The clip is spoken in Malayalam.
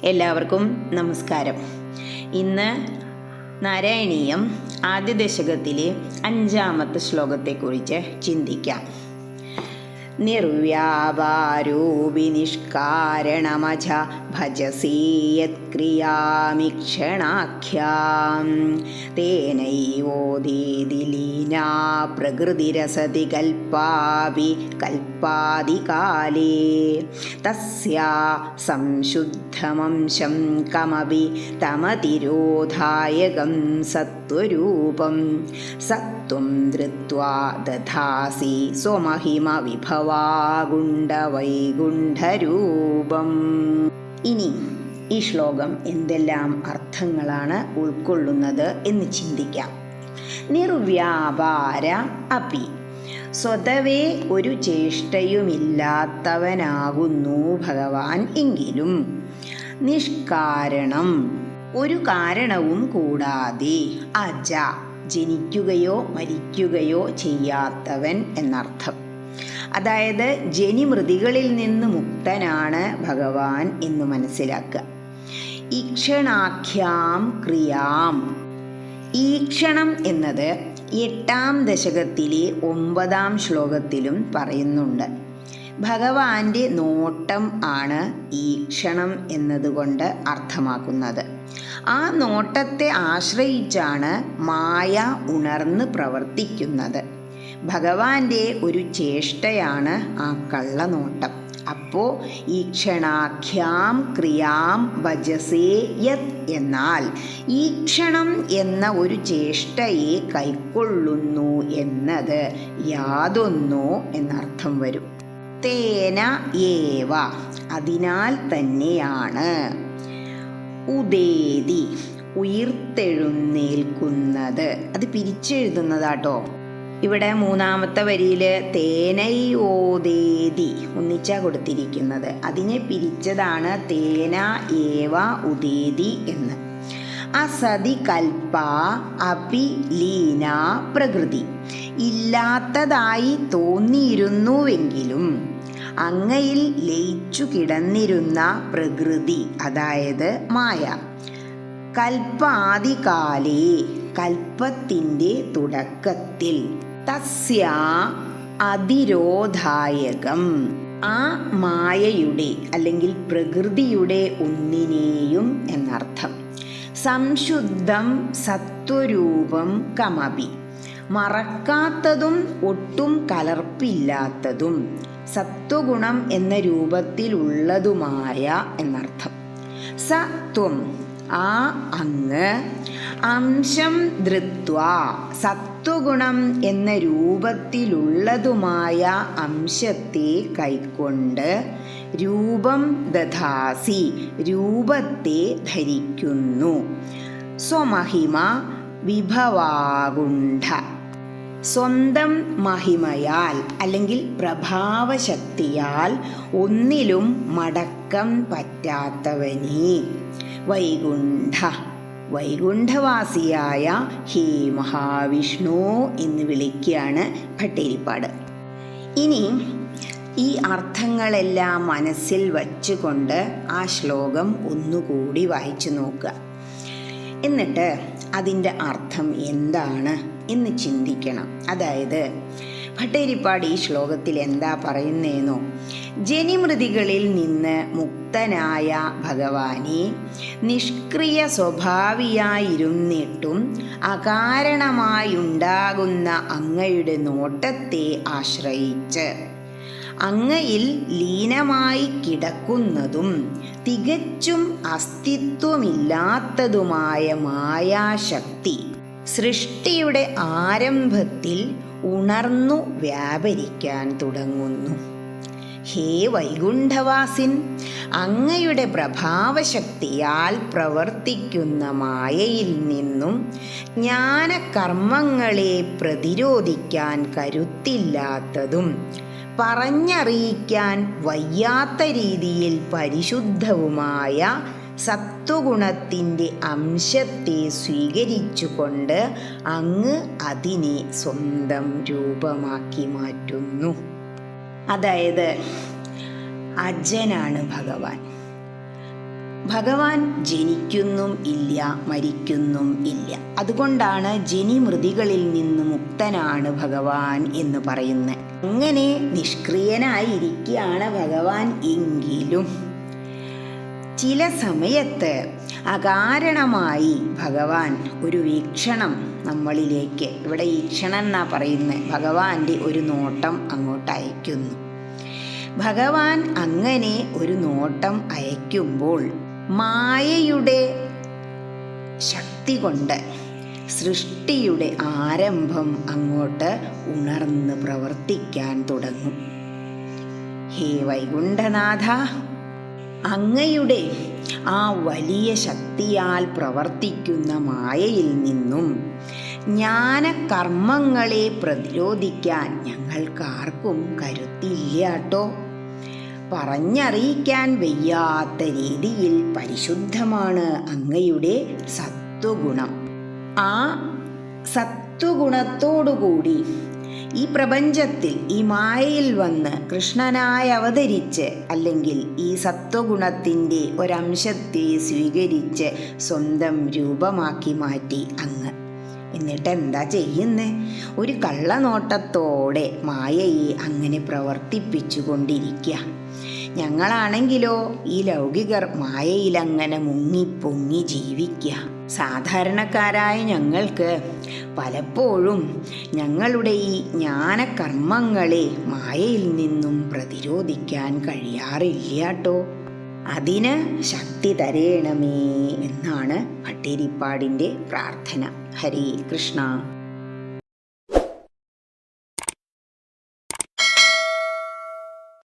എല്ലാവർക്കും നമസ്കാരം. ഇന്ന് നാരായണീയം ആദ്യ ദശകത്തിലെ 5-ാമത്തെ ശ്ലോകത്തെക്കുറിച്ച് ചിന്തിക്കാം. നിർവ്യാപാരോപി നിഷ്കാരണമജ ഭജസീയത്ക്രിയാമിക്ഷണാഖ്യാം തേനൈവോദേതി ലീനാ പ്രകൃതിരസതി കൽപ്പാപി കൽപ്പാദികാലേ തസ്യാ സംശുദ്ധമംശം കമപി തമതിരോധായകം സത്വരൂപം സത്വം ധൃത്വാ ദധാസി സ്വമഹിമ വിഭവാഗുണ്ഡവൈകുണ്ഠരൂപം. ഇനി ഈ ശ്ലോകം എന്തെല്ലാം അർത്ഥങ്ങളാണ് ഉൾക്കൊള്ളുന്നത് എന്ന് ചിന്തിക്കാം. നിർവ്യാപാര അപി, സ്വതവേ ഒരു ചേഷ്ടയുമില്ലാത്തവനാകുന്നു ഭഗവാൻ എങ്കിലും, നിഷ്കാരണം ഒരു കാരണവും കൂടാതെ, അജ ജനിക്കുകയോ മരിക്കുകയോ ചെയ്യാത്തവൻ എന്നർത്ഥം. അതായത് ജനിമൃതികളിൽ നിന്ന് മുക്തനാണ് ഭഗവാൻ എന്ന് മനസ്സിലാക്കുക. ഈക്ഷണാഖ്യാം ക്രിയാം, ഈക്ഷണം എന്നത് 8-ാം ദശകത്തിലെ 9-ാം ശ്ലോകത്തിലും പറയുന്നുണ്ട്. ഭഗവാന്റെ നോട്ടം ആണ് ഈക്ഷണം എന്നതുകൊണ്ട് അർത്ഥമാക്കുന്നത്. ആ നോട്ടത്തെ ആശ്രയിച്ചാണ് മായ ഉണർന്ന് പ്രവർത്തിക്കുന്നത്. ഭഗവാന്റെ ഒരു ചേഷ്ടയാണ് ആ കള്ളനോട്ടം. അപ്പോൾ ഈക്ഷണാഖ്യാം ക്രിയാം ഭജസേ യത് എന്നാൽ ഈക്ഷണം എന്ന ഒരു ചേഷ്ടയെ കൈക്കൊള്ളുന്നു എന്നത് യാതൊന്നോ എന്നർത്ഥം വരും. തേന ഏവ അതിനാൽ തന്നെയാണ്, ഉദേതി ഉയിർത്തെഴുന്നേൽക്കുന്നത്, അത് പിരിച്ചെഴുതുന്നതാട്ടോ. ഇവിടെ 3-ാമത്തെ വരിയിൽ തേനൈ ഓദേതി ഒന്നിച്ചാ കൊടുത്തിരിക്കുന്നത്. അതിനെ പിരിച്ചതാണ് തേന ഏവ ഉദേതി എന്ന്. അസതി കൽപ്പ അപി ലീന പ്രകൃതി, ഇല്ലാത്തതായി തോന്നിയിരുന്നുവെങ്കിലും അങ്ങയിൽ ലയിച്ചു കിടന്നിരുന്ന പ്രകൃതി, അതായത് മായ, കൽപ്പാദികാലേ കൽപ്പത്തിൻ്റെ തുടക്കത്തിൽ, തസ്യാ അതിരോധായകം ആ മായയുടെ അല്ലെങ്കിൽ പ്രകൃതിയുടെ ഒന്നിനെയും എന്നർത്ഥം. സംശുദ്ധം സത്വരൂപം കമപി, മറക്കാത്തതും ഒട്ടും കലർപ്പില്ലാത്തതും സത്വഗുണം എന്ന രൂപത്തിലുള്ളതുമായ എന്നർത്ഥം. സത്വം ആ അങ്ങ്, അംശം ധൃത്വാ സത്വഗുണം എന്ന രൂപത്തിലുള്ളതുമായ അംശത്തെ കൈക്കൊണ്ട്, രൂപം ദധാസി രൂപത്തെ ധരിക്കുന്നു, സ്വമഹിമ വിഭവാഗുണ്ഠ സ്വന്തം മഹിമയാൽ അല്ലെങ്കിൽ പ്രഭാവശക്തിയാൽ ഒന്നിലും മടക്കം പറ്റാത്തവനേ, വൈകുണ്ഠ വൈകുണ്ഠവാസിയായ ഹേ മഹാവിഷ്ണു എന്ന് വിളിക്കുകയാണ് ഭട്ടതിരിപ്പാട്. ഇനി ഈ അർത്ഥങ്ങളെല്ലാം മനസ്സിൽ വച്ചുകൊണ്ട് ആ ശ്ലോകം ഒന്നുകൂടി വായിച്ചു നോക്കുക. എന്നിട്ട് അതിൻ്റെ അർത്ഥം എന്താണ് എന്ന് ചിന്തിക്കണം. അതായത് ഭട്ടതിരിപ്പാട് ഈ ശ്ലോകത്തിൽ എന്താ പറയുന്നതെന്നോ, ജനിമൃതികളിൽ നിന്ന് മുക്തനായ ഭഗവാനെ നിഷ്ക്രിയ സ്വഭാവിയായിരുന്നിട്ടും അകാരണമായുണ്ടാകുന്ന അങ്ങയുടെ നോട്ടത്തെ ആശ്രയിച്ച് അങ്ങയിൽ ലീനമായി കിടക്കുന്നതും തികച്ചും അസ്തിത്വമില്ലാത്തതുമായ മായാശക്തി സൃഷ്ടിയുടെ ആരംഭത്തിൽ ഉണർന്നു വ്യാപരിക്കാൻ തുടങ്ങുന്നു. ഹേ വൈകുണ്ഠവാസിൻ, അങ്ങയുടെ പ്രഭാവശക്തിയാൽ പ്രവർത്തിക്കുന്ന മായയിൽ നിന്നും ജ്ഞാനകർമ്മങ്ങളെ പ്രതിരോധിക്കാൻ കരുത്തില്ലാത്തതും പറഞ്ഞറിയിക്കാൻ വയ്യാത്ത രീതിയിൽ പരിശുദ്ധവുമായ സത്വഗുണത്തിൻ്റെ അംശത്തെ സ്വീകരിച്ചുകൊണ്ട് അങ്ങ് അതിനെ സ്വന്തം രൂപമാക്കി മാറ്റുന്നു. അതായത് അജനാണ് ഭഗവാൻ. ഭഗവാൻ ജനിക്കുന്നും ഇല്ല, മരിക്കുന്നും ഇല്ല. അതുകൊണ്ടാണ് ജനിമൃതികളിൽ നിന്ന് മുക്തനാണ് ഭഗവാൻ എന്ന് പറയുന്നത്. അങ്ങനെ നിഷ്ക്രിയനായിരിക്കുകയാണ് ഭഗവാൻ. എങ്കിലും ചില സമയത്ത് അകാരണമായി ഭഗവാൻ ഒരു വീക്ഷണം നമ്മളിലേക്ക്, ഇവിടെ വീക്ഷണം എന്നാ പറയുന്നത്, ഭഗവാന്റെ ഒരു നോട്ടം അങ്ങോട്ട് അയക്കുന്നു. ഭഗവാൻ അങ്ങനെ ഒരു നോട്ടം അയക്കുമ്പോൾ മായയുടെ ശക്തി കൊണ്ട് സൃഷ്ടിയുടെ ആരംഭം അങ്ങോട്ട് ഉണർന്ന് പ്രവർത്തിക്കാൻ തുടങ്ങും. ഹേ വൈകുണ്ഠനാഥ, അങ്ങയുടെ ആ വലിയ ശക്തിയാൽ പ്രവർത്തിക്കുന്ന മായയിൽ നിന്നും ജ്ഞാനകർമ്മങ്ങളെ പ്രതിരോധിക്കാൻ ഞങ്ങൾക്കാർക്കും കരുത്തില്ലാട്ടോ. പറഞ്ഞറിയിക്കാൻ വയ്യാത്ത രീതിയിൽ പരിശുദ്ധമാണ് അങ്ങയുടെ സത്വഗുണം. ആ സത്വഗുണത്തോടുകൂടി ഈ പ്രപഞ്ചത്തിൽ, ഈ മായയിൽ വന്ന് കൃഷ്ണനായി അവതരിച്ച്, അല്ലെങ്കിൽ ഈ സത്വഗുണത്തിൻ്റെ ഒരംശത്തെ സ്വീകരിച്ച് സ്വന്തം രൂപമാക്കി മാറ്റി അങ്ങ്. എന്നിട്ട് എന്താ ചെയ്യുന്നത്? ഒരു കള്ളനോട്ടത്തോടെ മായയെ അങ്ങനെ പ്രവർത്തിപ്പിച്ചു കൊണ്ടിരിക്കുക. ഞങ്ങളാണെങ്കിലോ ഈ ലൗകികർ മായയിലങ്ങനെ മുങ്ങിപ്പൊങ്ങി ജീവിക്കുക. സാധാരണക്കാരായ ഞങ്ങൾക്ക് പലപ്പോഴും ഞങ്ങളുടെ ഈ ജ്ഞാനകർമ്മങ്ങളെ മായയിൽ നിന്നും പ്രതിരോധിക്കാൻ കഴിയാറില്ലാട്ടോ. അതിന് ശക്തി തരേണമേ എന്നാണ് ഭട്ടതിരിപ്പാടിൻ്റെ പ്രാർത്ഥന. ഹരേ കൃഷ്ണ.